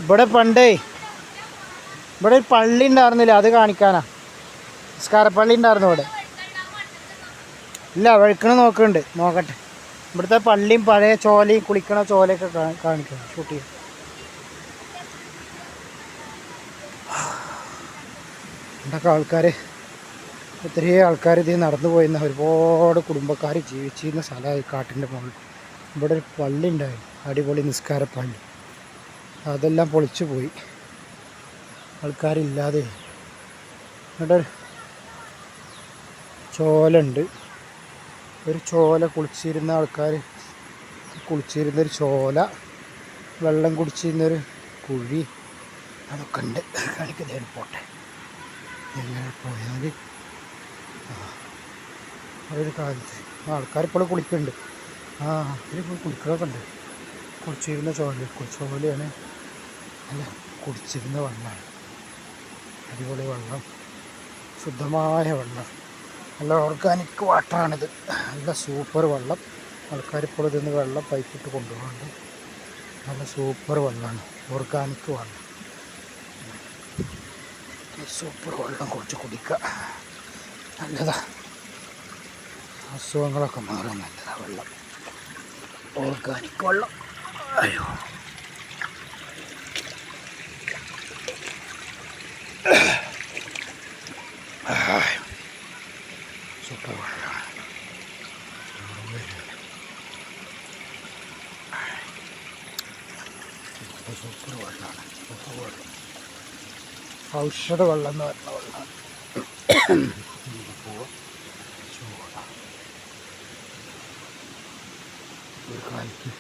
ഇവിടെ പണ്ടേ ഇവിടെ ഒരു പള്ളി ഉണ്ടായിരുന്നില്ല, അത് കാണിക്കാനാ. നിസ്കാരപ്പള്ളി ഉണ്ടായിരുന്നു ഇവിടെ. ഇല്ല, വഴുക്കണ നോക്കുന്നുണ്ട്, നോക്കട്ടെ. ഇവിടുത്തെ പള്ളിയും പഴയ ചോലയും കുളിക്കണ ചോലയൊക്കെ കാണിക്കണം, ഷൂട്ട് ചെയ്യാം. എന്തൊക്കെ ആൾക്കാർ, ഒത്തിരി ആൾക്കാർ ഇതിൽ നടന്നു പോയിരുന്ന ഒരുപാട് കുടുംബക്കാർ ജീവിച്ചിരുന്ന സ്ഥലമായി കാട്ടിൻ്റെ മുകളിൽ. ഇവിടെ ഒരു പള്ളി ഉണ്ടായിരുന്നു, അടിപൊളി നിസ്കാരപ്പള്ളി. അതെല്ലാം പൊളിച്ചു പോയി, ആൾക്കാരില്ലാതെ. ഇവിടെ ചോലുണ്ട്, ഒരു ചോല, കുളിച്ചിരുന്ന ആൾക്കാർ കുളിച്ചിരുന്നൊരു ചോല, വെള്ളം കുടിച്ചിരുന്നൊരു കുഴി, അതൊക്കെ ഉണ്ട്. കാണിക്കുന്നതിന് പോട്ടെ. എങ്ങനെ പോയാൽ ഒരു കാലത്ത് ആൾക്കാർ ഇപ്പോൾ കുളിക്കുന്നുണ്ട്. ഇതിപ്പോൾ കുളിക്കലൊക്കെ ഉണ്ട്. കുളിച്ചിരുന്ന ചോലയാണ്, അല്ല കുടിച്ചിരുന്ന വെള്ളമാണ്. അടിപൊളി വെള്ളം, ശുദ്ധമായ വെള്ളം, നല്ല ഓർഗാനിക് വാട്ടറാണിത്. നല്ല സൂപ്പർ വെള്ളം. ആൾക്കാരിപ്പോൾ ഇതിന്ന് വെള്ളം പൈപ്പിട്ട് കൊണ്ടുപോകുന്നുണ്ട്. നല്ല സൂപ്പർ വെള്ളമാണ്, ഓർഗാനിക് വെള്ളം. സൂപ്പർ വെള്ളം കുറച്ച് കുടിക്കുക, നല്ലതാ. അസുഖങ്ങളൊക്കെ മാറാൻ നല്ലതാ വെള്ളം, ഓർഗാനിക് വെള്ളം. അയ്യോ, സൂപ്പർ വെള്ളമാണ്, സൂപ്പർ വെള്ളമാണ്, സൂപ്പർ വെള്ളം. ഔഷധ വെള്ളം എന്ന് പറഞ്ഞ വെള്ളമാണ്. ഒരു കാലത്ത്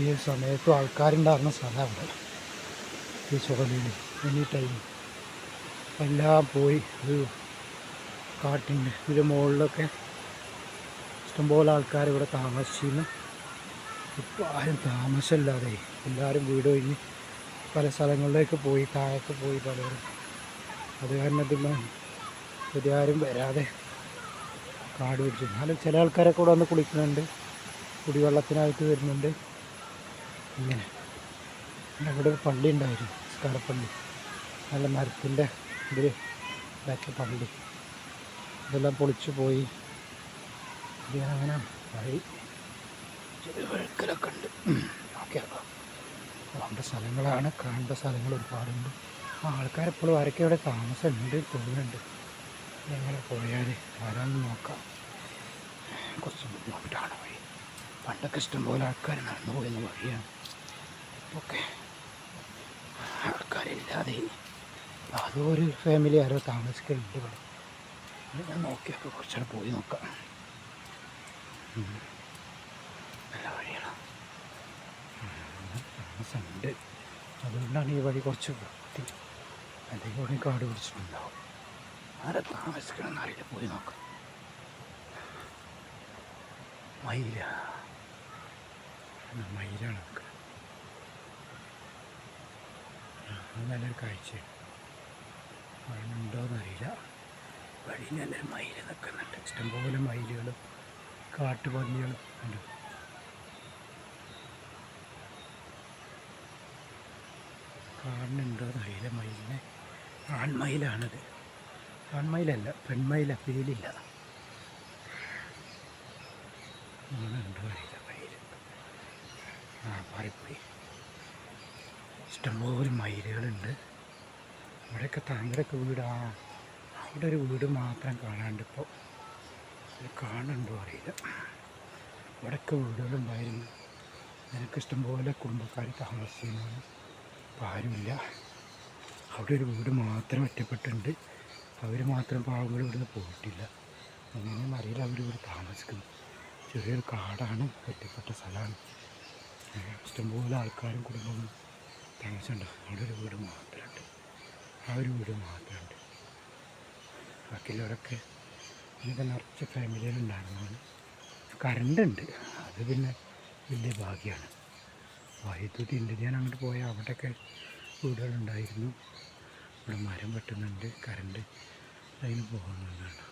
ഈ സമയത്തും ആൾക്കാരുണ്ടായിരുന്ന സ്ഥലമാണ് ഈ ചോലയിൽ. എനി ടൈം എല്ലാം പോയി. ഒരു കാട്ടിൻ്റെ ഇതിൻ്റെ മുകളിലൊക്കെ ഇഷ്ടംപോലെ ആൾക്കാർ ഇവിടെ താമസിച്ചിരുന്നു. ഇപ്പോൾ ആരും താമസമില്ലാതെ എല്ലാവരും വീട് കഴിഞ്ഞ് പല സ്ഥലങ്ങളിലേക്ക് പോയി, താഴത്ത് പോയി പലരും. അത് കാരണത്തിൽ ആരും വരാതെ കാട് പിടിച്ചു. എന്നാലും ചില ആൾക്കാരൊക്കെ ഇവിടെ വന്ന് കുളിക്കുന്നുണ്ട്, കുടിവെള്ളത്തിനായിട്ട് വരുന്നുണ്ട്. ഇങ്ങനെ ഇവിടെ ഒരു പള്ളി ഉണ്ടായിരുന്നു, നിസ്കാരപ്പള്ളി, നല്ല മരത്തിൻ്റെ ഇതിൽ ഉണ്ടാക്കിയ പള്ളി. ഇതെല്ലാം പൊളിച്ചു പോയി. അങ്ങനെ വഴി ചെറിയ വഴുക്കലൊക്കെ ഉണ്ട്. ഓക്കെ, കാണേണ്ട സ്ഥലങ്ങളാണ്, കാണേണ്ട സ്ഥലങ്ങൾ ഒരുപാടുണ്ട്. ആൾക്കാരെപ്പോഴും ആരൊക്കെ ഇവിടെ താമസമുണ്ട് തോന്നുന്നുണ്ട്. എങ്ങനെ പോയാൽ ആരാന്ന് നോക്കാം. കുറച്ച് ബുദ്ധിമുട്ടാണ് വഴി. പണ്ടൊക്കെ ഇഷ്ടംപോലെ ആൾക്കാർ നടന്നു പോയിരുന്ന വഴിയാണ്. ഓക്കെ, ആൾക്കാരില്ലാതെ അതോ ഒരു ഫാമിലി ആരോ താമസിക്കുന്നുണ്ട് ഇവിടെ. ഞാൻ നോക്കിയൊക്കെ കുറച്ചുകൂടെ പോയി നോക്കാം. നല്ല വഴിയാണ്, താമസമുണ്ട്. അതുകൊണ്ടാണ് ഈ വഴി കുറച്ച് വൃത്തി. അല്ലെങ്കിൽ ഇവിടെ കാട് പിടിച്ചിട്ടുണ്ടാവും. ആരെ താമസിക്കണമെന്ന് അറിയില്ല, പോയി നോക്കാം. മയിലാണ് നമുക്ക് നല്ലൊരു കാഴ്ച. ഉണ്ടോയെന്നറിയില്ല. വഴി നല്ലൊരു മയിൽ നിൽക്കുന്നുണ്ട്. ഇഷ്ടംപോലെ മയിലുകളും കാട്ടുപന്നികളും ഉണ്ട്. കാണുന്നുണ്ടോയെന്നറിയില്ല. മയിലിനെ ആൺമയിലാണത്. ആൺമയിലല്ല, പെൺമയില, പേലില്ല. ഉണ്ടോ അറിയില്ല. മയിൽ പാറിപ്പോയി. ഇഷ്ടംപോലെ മയിലുകളുണ്ട്. ഇവിടെയൊക്കെ താങ്കളൊക്കെ വീട്, അവിടെ ഒരു വീട് മാത്രം കാണാണ്ട് ഇപ്പോൾ. കാണുന്നുണ്ടോ അറിയില്ല. ഇവിടെയൊക്കെ വീടുകളുണ്ടായിരുന്നു. എനിക്ക് ഇഷ്ടംപോലെ കുടുംബക്കാർ താമസിച്ചിരുന്നു. ഇപ്പോൾ ആരുമില്ല. അവിടെ ഒരു വീട് മാത്രം ഒറ്റപ്പെട്ടുണ്ട്. അവർ മാത്രം പാവങ്ങൾ ഇവിടുന്ന് പോയിട്ടില്ല. എങ്ങനെയെന്ന് അറിയില്ല അവരിവിടെ താമസിക്കുന്നു. ചെറിയൊരു കാടാണ്, ഒറ്റപ്പെട്ട സ്ഥലമാണ്. ഇഷ്ടംപോലെ ആൾക്കാരും കുടുംബങ്ങളും താമസമുണ്ട്. അവിടെ ഒരു വീട് മാത്രമുണ്ട്. ആ ഒരു വീട് മാത്രമുണ്ട്. ബാക്കിയുള്ളവരൊക്കെ ഇങ്ങനത്തെ നിറച്ച് ഫാമിലിയിലുണ്ടായിരുന്നതാണ്. കറണ്ടുണ്ട്, അത് പിന്നെ വലിയ ഭാഗ്യമാണ്. വൈദ്യുതി ഉണ്ട്. ഞാൻ അങ്ങോട്ട് പോയാൽ അവിടെയൊക്കെ വീടുകളുണ്ടായിരുന്നു. ഇവിടെ മരം വെട്ടുന്നുണ്ട്, കറണ്ട് അതിന് പോകുന്നുണ്ട്.